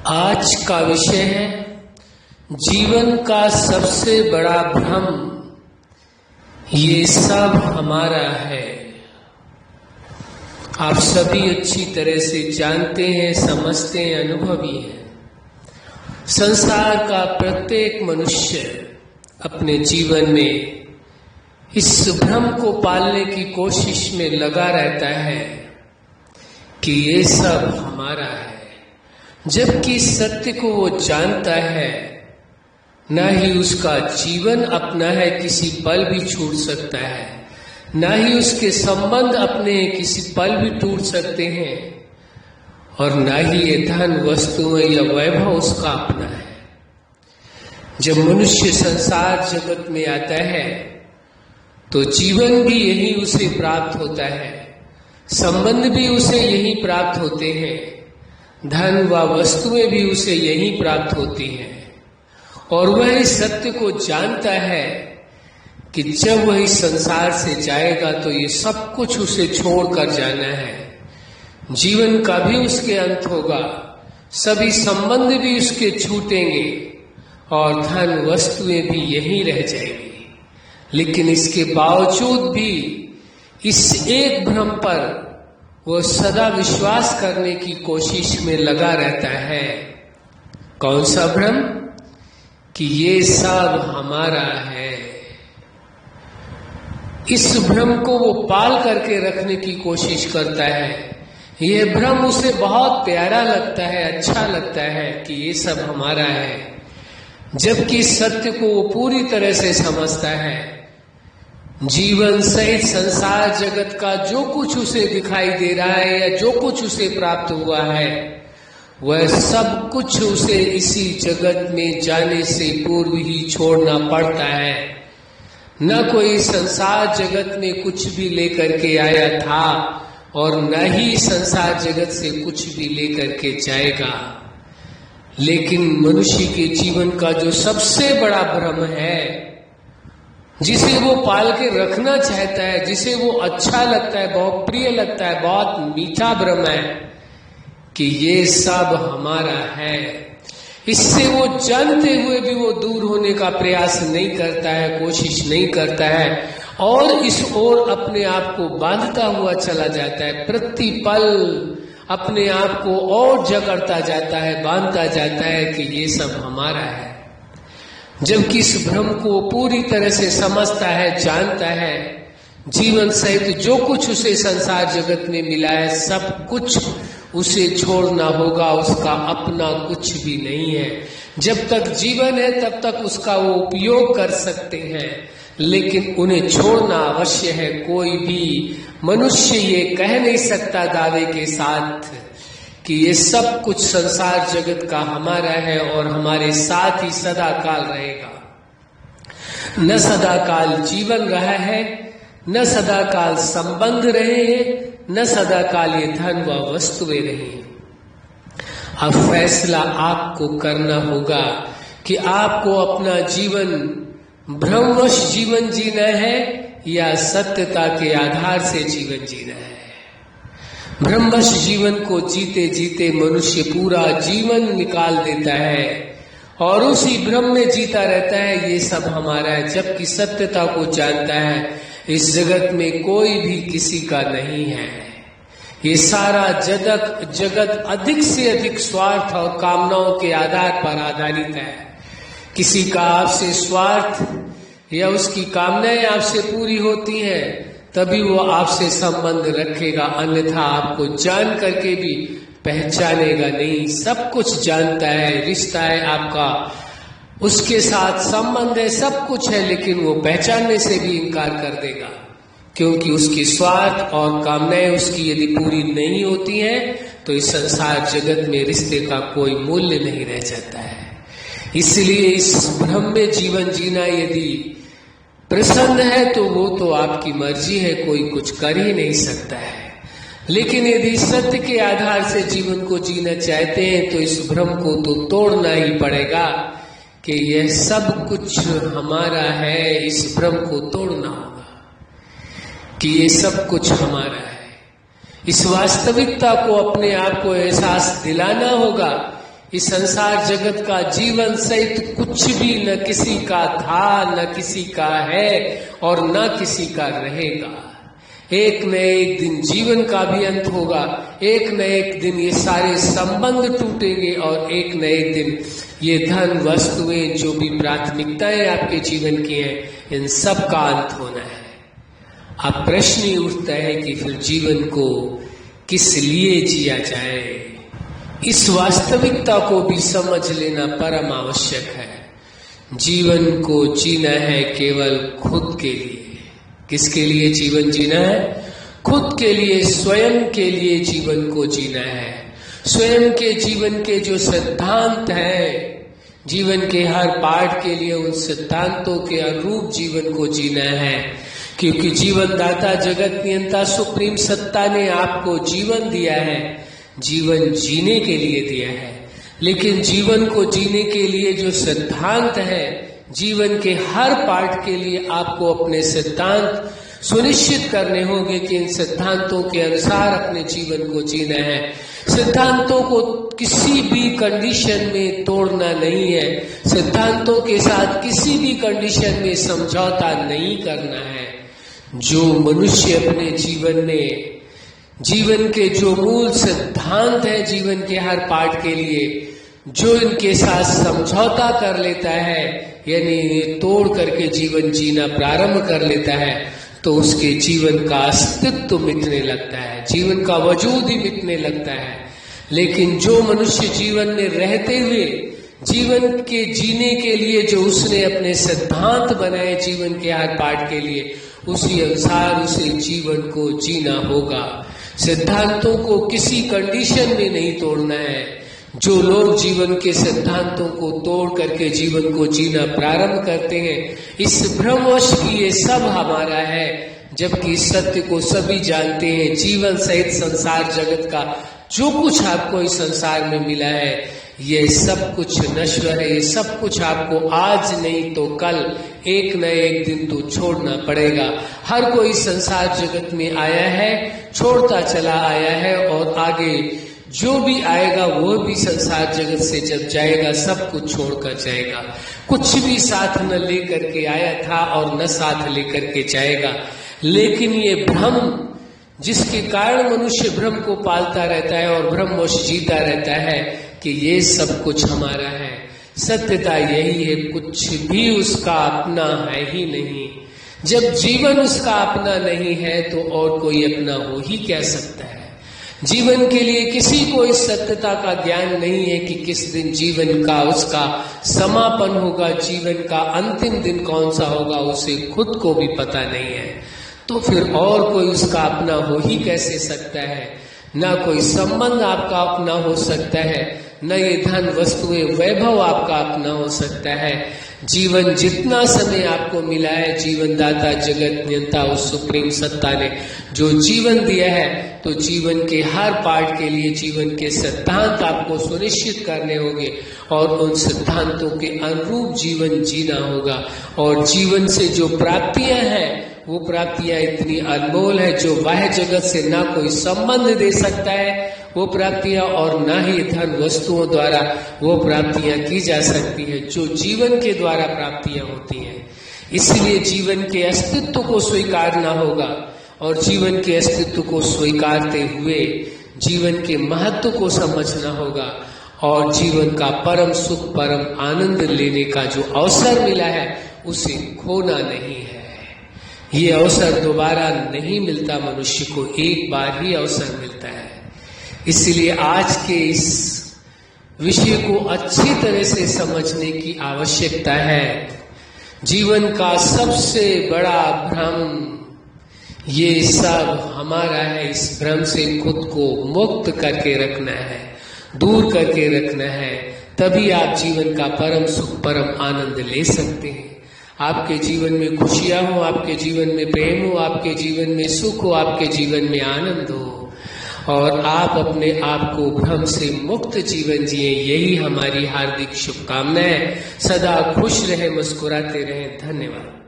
आज का विषय है जीवन का सबसे बड़ा भ्रम, ये सब हमारा है। आप सभी अच्छी तरह से जानते हैं, समझते हैं, अनुभवी हैं। संसार का प्रत्येक मनुष्य अपने जीवन में इस भ्रम को पालने की कोशिश में लगा रहता है कि ये सब हमारा है, जबकि सत्य को वो जानता है। ना ही उसका जीवन अपना है, किसी पल भी छूट सकता है, ना ही उसके संबंध अपने किसी पल भी टूट सकते हैं, और ना ही ये धन वस्तुएं या वैभव उसका अपना है। जब मनुष्य संसार जगत में आता है तो जीवन भी यही उसे प्राप्त होता है, संबंध भी उसे यही प्राप्त होते हैं, धन व वस्तुएं भी उसे यही प्राप्त होती हैं। और वह इस सत्य को जानता है कि जब वह इस संसार से जाएगा तो ये सब कुछ उसे छोड़कर जाना है। जीवन का भी उसके अंत होगा, सभी संबंध भी उसके छूटेंगे और धन वस्तुएं भी यहीं रह जाएंगी। लेकिन इसके बावजूद भी इस एक भ्रम पर वो सदा विश्वास करने की कोशिश में लगा रहता है। कौन सा भ्रम? कि ये सब हमारा है। इस भ्रम को वो पाल करके रखने की कोशिश करता है। यह भ्रम उसे बहुत प्यारा लगता है, अच्छा लगता है कि ये सब हमारा है, जबकि सत्य को वो पूरी तरह से समझता है। जीवन सहित संसार जगत का जो कुछ उसे दिखाई दे रहा है या जो कुछ उसे प्राप्त हुआ है, वह सब कुछ उसे इसी जगत में जाने से पूर्व ही छोड़ना पड़ता है। न कोई संसार जगत में कुछ भी लेकर के आया था और न ही संसार जगत से कुछ भी लेकर के जाएगा। लेकिन मनुष्य के जीवन का जो सबसे बड़ा भ्रम है, जिसे वो पाल के रखना चाहता है, जिसे वो अच्छा लगता है, बहुत प्रिय लगता है, बहुत मीठा भ्रम है कि ये सब हमारा है। इससे वो जानते हुए भी वो दूर होने का प्रयास नहीं करता है, कोशिश नहीं करता है, और इस ओर अपने आप को बांधता हुआ चला जाता है। प्रतिपल अपने आप को और जकड़ता जाता है, बांधता जाता है कि ये सब हमारा है, जबकि इस भ्रम को पूरी तरह से समझता है, जानता है। जीवन सहित जो कुछ उसे संसार जगत में मिला है, सब कुछ उसे छोड़ना होगा, उसका अपना कुछ भी नहीं है। जब तक जीवन है तब तक उसका वो उपयोग कर सकते हैं, लेकिन उन्हें छोड़ना अवश्य है। कोई भी मनुष्य ये कह नहीं सकता दावे के साथ कि ये सब कुछ संसार जगत का हमारा है और हमारे साथ ही सदा काल रहेगा। न सदा काल जीवन रहा है, न सदा काल संबंध रहे हैं, न सदा काल ये धन व वस्तुएं रही। अब फैसला आपको करना होगा कि आपको अपना जीवन भ्रमवश जीवन जीना है या सत्यता के आधार से जीवन जीना है। भ्रमवश जीवन को जीते जीते मनुष्य पूरा जीवन निकाल देता है और उसी भ्रम में जीता रहता है, ये सब हमारा है, जबकि सत्यता को जानता है इस जगत में कोई भी किसी का नहीं है। ये सारा जगत अधिक से अधिक स्वार्थ और कामनाओं के आधार पर आधारित है। किसी का आपसे स्वार्थ या उसकी कामनाएं आपसे पूरी होती हैं तभी वो आपसे संबंध रखेगा, अन्यथा आपको जान करके भी पहचानेगा नहीं। सब कुछ जानता है, रिश्ता है आपका, उसके साथ संबंध है, सब कुछ है, लेकिन वो पहचानने से भी इनकार कर देगा, क्योंकि उसकी स्वार्थ और कामनाएं उसकी यदि पूरी नहीं होती हैं तो इस संसार जगत में रिश्ते का कोई मूल्य नहीं रह जाता है। इसलिए इस भ्रम में जीवन जीना यदि प्रसन्न है तो वो तो आपकी मर्जी है, कोई कुछ कर ही नहीं सकता है। लेकिन यदि सत्य के आधार से जीवन को जीना चाहते हैं तो इस भ्रम को तो तोड़ना ही पड़ेगा कि यह सब कुछ हमारा है। इस भ्रम को तोड़ना होगा कि ये सब कुछ हमारा है। इस वास्तविकता को अपने आप को एहसास दिलाना होगा। इस संसार जगत का जीवन सहित कुछ भी न किसी का था, न किसी का है और न किसी का रहेगा। एक न एक दिन जीवन का भी अंत होगा, एक न एक दिन ये सारे संबंध टूटेंगे और एक न एक दिन ये धन वस्तुएं जो भी प्राथमिकताएं आपके जीवन की हैं, इन सब का अंत होना है। अब प्रश्न ही उठता है कि फिर जीवन को किस लिए जिया जाए। इस वास्तविकता को भी समझ लेना परम आवश्यक है। जीवन को जीना है केवल खुद के लिए। किसके लिए जीवन जीना है? खुद के लिए, स्वयं के लिए जीवन को जीना है। स्वयं के जीवन के जो सिद्धांत हैं, जीवन के हर पार्ट के लिए उन सिद्धांतों के अनुरूप जीवन को जीना है, क्योंकि जीवन दाता जगत नियंता सुप्रीम सत्ता ने आपको जीवन दिया है, जीवन जीने के लिए दिया है। लेकिन जीवन को जीने के लिए जो सिद्धांत है, जीवन के हर पार्ट के लिए आपको अपने सिद्धांत सुनिश्चित करने होंगे कि इन सिद्धांतों के अनुसार अपने जीवन को जीना है। सिद्धांतों को किसी भी कंडीशन में तोड़ना नहीं है, सिद्धांतों के साथ किसी भी कंडीशन में समझौता नहीं करना है। जो मनुष्य अपने जीवन में जीवन के जो मूल सिद्धांत है, जीवन के हर पार्ट के लिए जो इनके साथ समझौता कर लेता है, यानी तोड़ करके जीवन जीना प्रारंभ कर लेता है, तो उसके जीवन का अस्तित्व मिटने लगता है, जीवन का वजूद ही मिटने लगता है। लेकिन जो मनुष्य जीवन में रहते हुए जीवन के जीने के लिए जो उसने अपने सिद्धांत बनाए जीवन के हर पार्ट के लिए, उसी अनुसार उसे जीवन को जीना होगा। सिद्धांतों को किसी कंडीशन में नहीं तोड़ना है। जो लोग जीवन के सिद्धांतों को तोड़ करके जीवन को जीना प्रारंभ करते हैं, इस भ्रमवश की ये सब हमारा है, जबकि सत्य को सभी जानते हैं। जीवन सहित संसार जगत का जो कुछ आपको इस संसार में मिला है, ये सब कुछ नश्वर है। ये सब कुछ आपको आज नहीं तो कल, एक न एक दिन तो छोड़ना पड़ेगा। हर कोई संसार जगत में आया है, छोड़ता चला आया है, और आगे जो भी आएगा वो भी संसार जगत से जब जाएगा सब कुछ छोड़कर जाएगा। कुछ भी साथ न लेकर के आया था और न साथ लेकर के जाएगा। लेकिन ये भ्रम, जिसके कारण मनुष्य भ्रम को पालता रहता है और भ्रमवश जीता रहता है कि ये सब कुछ हमारा है, सत्यता यही है, कुछ भी उसका अपना है ही नहीं। जब जीवन उसका अपना नहीं है तो और कोई अपना हो ही क्या सकता है। जीवन के लिए किसी को इस सत्यता का ज्ञान नहीं है कि किस दिन जीवन का उसका समापन होगा, जीवन का अंतिम दिन कौन सा होगा, उसे खुद को भी पता नहीं है। तो फिर और कोई उसका अपना हो ही कैसे सकता है। ना कोई संबंध आपका अपना हो सकता है, न ये धन वस्तुएं वैभव आपका अपना हो सकता है। जीवन जितना समय आपको मिला है, जीवन दाता जगत नियंता उस सुप्रीम सत्ता ने जो जीवन दिया है, तो जीवन के हर पार्ट के लिए जीवन के सिद्धांत आपको सुनिश्चित करने होंगे और उन सिद्धांतों के अनुरूप जीवन जीना होगा। और जीवन से जो प्राप्तियां हैं, वो प्राप्तियां इतनी अनमोल है जो बाह्य जगत से ना कोई संबंध दे सकता है वो प्राप्तियां, और ना ही धन वस्तुओं द्वारा वो प्राप्तियां की जा सकती है जो जीवन के द्वारा प्राप्तियां होती हैं। इसलिए जीवन के अस्तित्व को स्वीकारना होगा, और जीवन के अस्तित्व को स्वीकारते हुए जीवन के महत्व को समझना होगा, और जीवन का परम सुख, परम आनंद लेने का जो अवसर मिला है उसे खोना नहीं है। ये अवसर दोबारा नहीं मिलता, मनुष्य को एक बार ही अवसर मिलता है। इसलिए आज के इस विषय को अच्छी तरह से समझने की आवश्यकता है। जीवन का सबसे बड़ा भ्रम ये सब हमारा है। इस भ्रम से खुद को मुक्त करके रखना है, दूर करके रखना है, तभी आप जीवन का परम सुख, परम आनंद ले सकते हैं। आपके जीवन में खुशियां हो, आपके जीवन में प्रेम हो, आपके जीवन में सुख हो, आपके जीवन में आनंद हो, और आप अपने आप को भ्रम से मुक्त जीवन जिए। यही हमारी हार्दिक शुभकामनाएं। सदा खुश रहे, मुस्कुराते रहें। धन्यवाद।